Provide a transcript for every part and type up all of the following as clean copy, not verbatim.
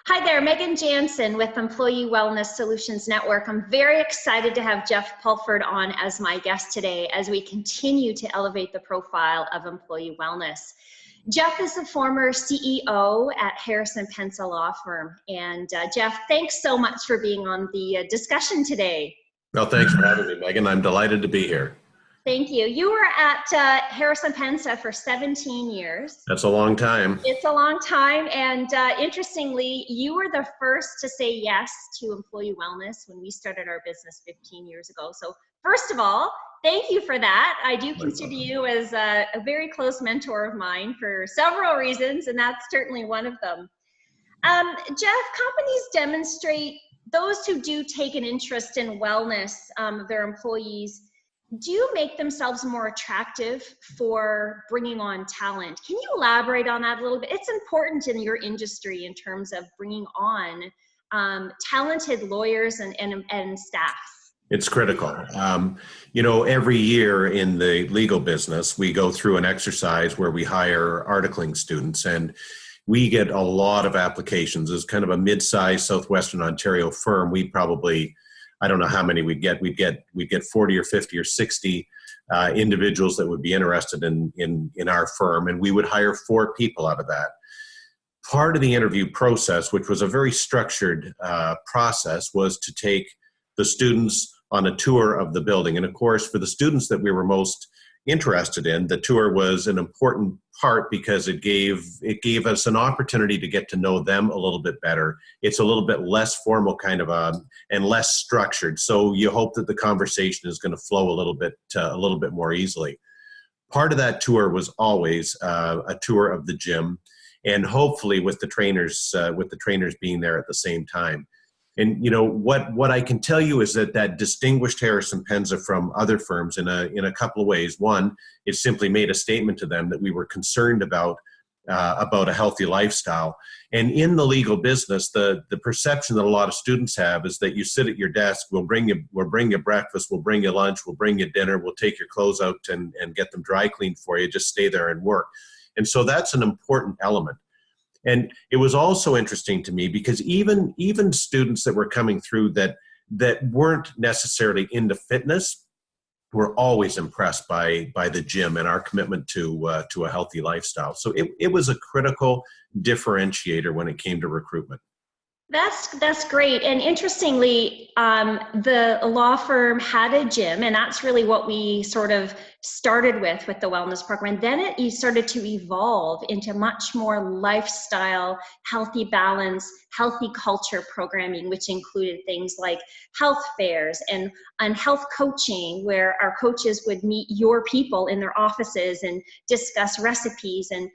Hi there, Megan Jansen with Employee Wellness Solutions Network. I'm very excited to have Geoff Pulford on as my guest today as we continue to elevate the profile of employee wellness. Geoff is the former CEO at Harrison Pencil Law Firm. And Geoff, thanks so much for being on the discussion today. Well, thanks for having me, Megan. I'm delighted to be here. Thank you. You were at Harrison Pencil for 17 years. That's a long time. It's a long time. And interestingly, you were the first to say yes to employee wellness when we started our business 15 years ago. So first of all, thank you for that. I do consider you as a very close mentor of mine for several reasons, and that's certainly one of them. Geoff, companies demonstrate, those who do take an interest in wellness of their employees, do make themselves more attractive for bringing on talent. Can you elaborate on that a little bit? It's important in your industry in terms of bringing on talented lawyers and staff. It's critical. Every year in the legal business, we go through an exercise where we hire articling students, and we get a lot of applications. As kind of a mid-sized Southwestern Ontario firm, we probably, I don't know how many we'd get 40 or 50 or 60 individuals that would be interested in our firm, and we would hire 4 people out of that. Part of the interview process, which was a very structured process, was to take the students on a tour of the building. And of course, for the students that we were most interested in, the tour was an important part because it gave us an opportunity to get to know them a little bit better. It's a little bit less formal and less structured. So you hope that the conversation is going to flow a little bit more easily. Part of that tour was always a tour of the gym, and hopefully with the trainers being there at the same time. And what I can tell you is that distinguished Harrison Penza from other firms in a couple of ways. One, it simply made a statement to them that we were concerned about a healthy lifestyle. And in the legal business, the perception that a lot of students have is that you sit at your desk, we'll bring you breakfast, we'll bring you lunch, we'll bring you dinner, we'll take your clothes out and get them dry cleaned for you, just stay there and work. And so that's an important element. And it was also interesting to me because even students that were coming through that weren't necessarily into fitness were always impressed by the gym and our commitment to a healthy lifestyle. So it was a critical differentiator when it came to recruitment. That's great. And interestingly, the law firm had a gym, and that's really what we sort of started with the wellness program. Then it started to evolve into much more lifestyle, healthy balance, healthy culture programming, which included things like health fairs and health coaching, where our coaches would meet your people in their offices and discuss recipes and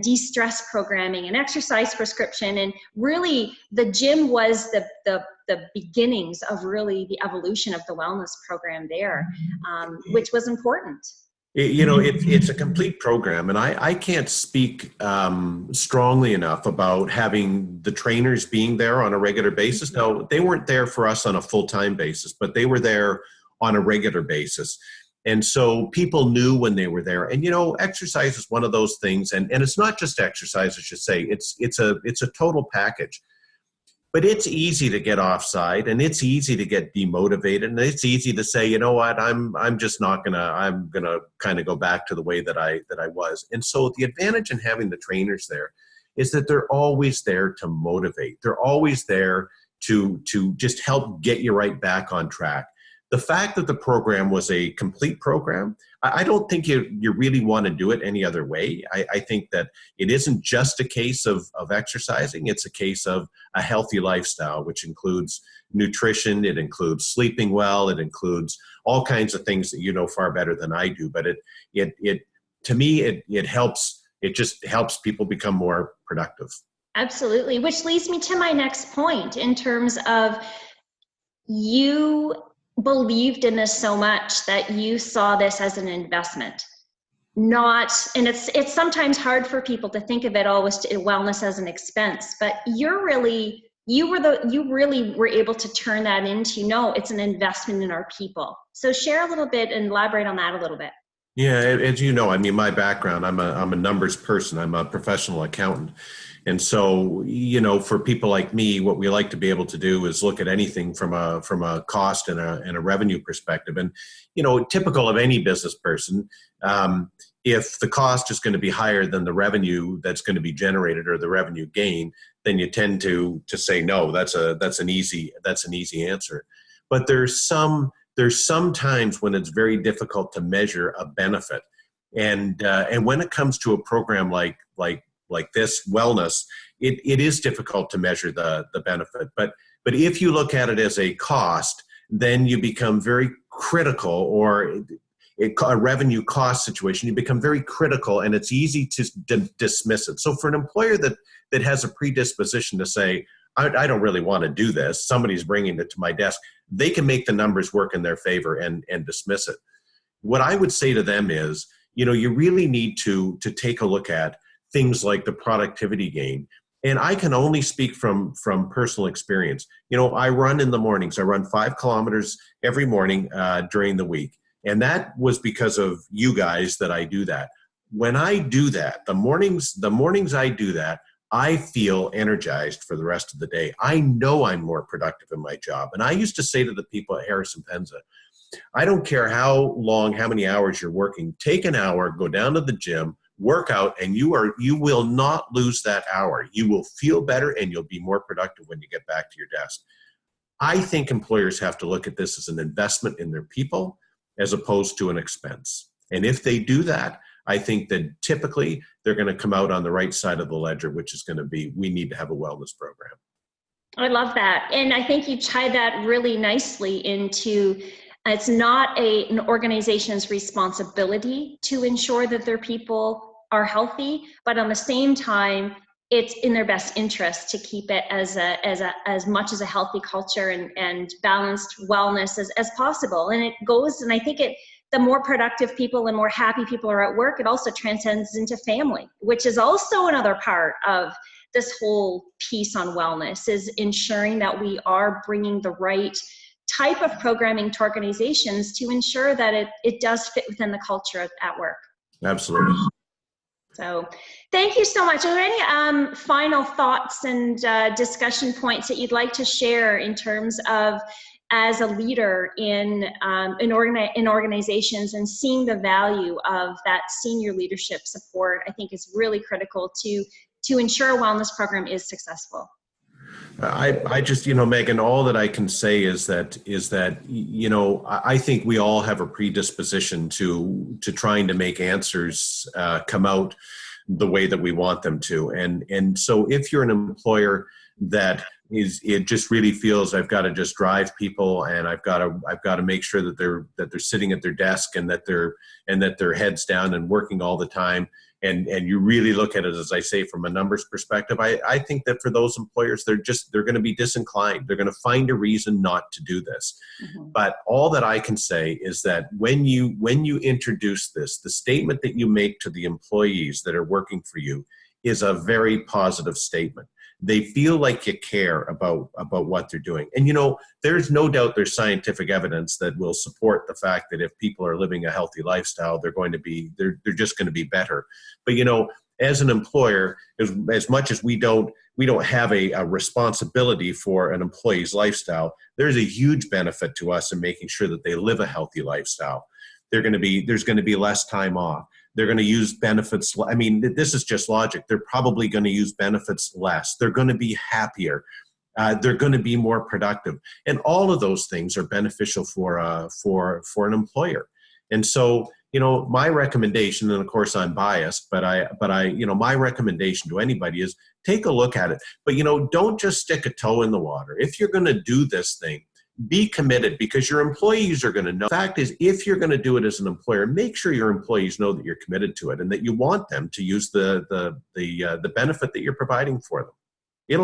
de-stress programming and exercise prescription. And really the gym was the beginnings of really the evolution of the wellness program there, which was important. It's a complete program, and I can't speak strongly enough about having the trainers being there on a regular basis. Now, they weren't there for us on a full-time basis, but they were there on a regular basis. And so people knew when they were there. And, exercise is one of those things. And it's not just exercise, I should say. It's a total package. But it's easy to get offside, and it's easy to get demotivated. And it's easy to say, you know what, I'm gonna kind of go back to the way that I was. And so the advantage in having the trainers there is that they're always there to motivate. They're always there to just help get you right back on track. The fact that the program was a complete program, I don't think you really want to do it any other way. I think that it isn't just a case of exercising. It's a case of a healthy lifestyle, which includes nutrition. It includes sleeping well. It includes all kinds of things that you know far better than I do. But to me, it helps. It just helps people become more productive. Absolutely. Which leads me to my next point in terms of you believed in this so much that you saw this as an investment. And it's sometimes hard for people to think of it always wellness as an expense, but you really were able to turn that into, no, it's an investment in our people. So share a little bit and elaborate on that a little bit. Yeah, as you know, I mean, my background, I'm a numbers person. I'm a professional accountant. And so, for people like me, what we like to be able to do is look at anything from a cost and a revenue perspective. And, typical of any business person, if the cost is going to be higher than the revenue that's going to be generated or the revenue gain, then you tend to say no. That's an easy answer. But there's some times when it's very difficult to measure a benefit, and when it comes to a program like this wellness, it is difficult to measure the benefit. But if you look at it as a cost, then you become very critical, or a revenue cost situation. You become very critical, and it's easy to dismiss it. So for an employer that has a predisposition to say, I don't really want to do this, somebody's bringing it to my desk, they can make the numbers work in their favor and dismiss it. What I would say to them is, you really need to take a look at things like the productivity gain. And I can only speak from personal experience. I run in the mornings. I run 5 kilometers every morning during the week. And that was because of you guys that I do that. When I do that, the mornings I do that, I feel energized for the rest of the day. I know I'm more productive in my job. And I used to say to the people at Harrison Penza, I don't care how long, how many hours you're working, take an hour, go down to the gym, work out, and you will not lose that hour. You will feel better and you'll be more productive when you get back to your desk. I think employers have to look at this as an investment in their people as opposed to an expense. And if they do that, I think that typically they're going to come out on the right side of the ledger, which is going to be, we need to have a wellness program. I love that. And I think you tied that really nicely into, it's not an organization's responsibility to ensure that their people are healthy, but on the same time, it's in their best interest to keep it as much as a healthy culture and balanced wellness as possible. And it goes, and I think the more productive people and more happy people are at work, it also transcends into family, which is also another part of this whole piece on wellness, is ensuring that we are bringing the right type of programming to organizations to ensure that it does fit within the culture at work. Absolutely. So thank you so much. Are there any final thoughts and discussion points that you'd like to share in terms of, as a leader in organizations, and seeing the value of that senior leadership support? I think is really critical to ensure a wellness program is successful. I just, Megan, all that I can say is that, I think we all have a predisposition to trying to make answers come out the way that we want them to. And so if you're an employer that it just really feels I've got to just drive people, and I've got to make sure that they're sitting at their desk, and that they're heads down and working all the time. And you really look at it, as I say, from a numbers perspective, I think that for those employers, they're going to be disinclined. They're going to find a reason not to do this. Mm-hmm. But all that I can say is that when you introduce this, the statement that you make to the employees that are working for you is a very positive statement. They feel like you care about what they're doing. And, there's no doubt there's scientific evidence that will support the fact that if people are living a healthy lifestyle, they're just going to be better. But, as an employer, as much as we don't have a responsibility for an employee's lifestyle, there's a huge benefit to us in making sure that they live a healthy lifestyle. There's going to be less time off. They're going to use benefits. I mean, this is just logic. They're probably going to use benefits less. They're going to be happier. They're going to be more productive. And all of those things are beneficial for an employer. And so, my recommendation, and of course I'm biased, but my recommendation to anybody is take a look at it. But, don't just stick a toe in the water. If you're going to do this thing, be committed, because your employees are going to know. The fact is, if you're going to do it as an employer, make sure your employees know that you're committed to it and that you want them to use the benefit that you're providing for them.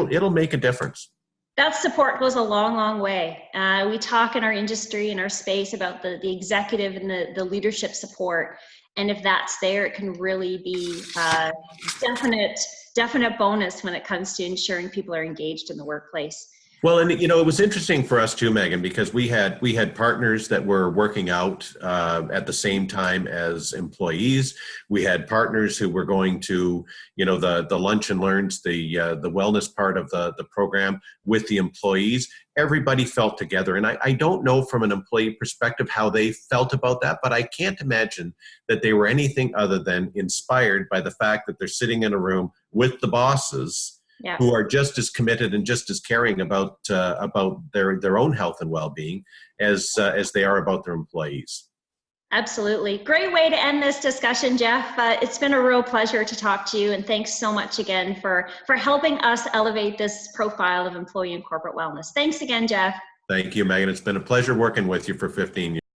It'll make a difference. That support goes a long, long way. We talk in our industry, in our space, about the executive and the leadership support. And if that's there, it can really be definite bonus when it comes to ensuring people are engaged in the workplace. Well, and it was interesting for us too, Megan, because we had partners that were working out at the same time as employees. We had partners who were going to, the lunch and learns, the wellness part of the program with the employees. Everybody felt together, and I don't know from an employee perspective how they felt about that, but I can't imagine that they were anything other than inspired by the fact that they're sitting in a room with the bosses Yeah. who are just as committed and just as caring about their own health and well-being as they are about their employees. Absolutely. Great way to end this discussion, Geoff. It's been a real pleasure to talk to you, and thanks so much again for helping us elevate this profile of employee and corporate wellness. Thanks again, Geoff. Thank you, Megan. It's been a pleasure working with you for 15 years.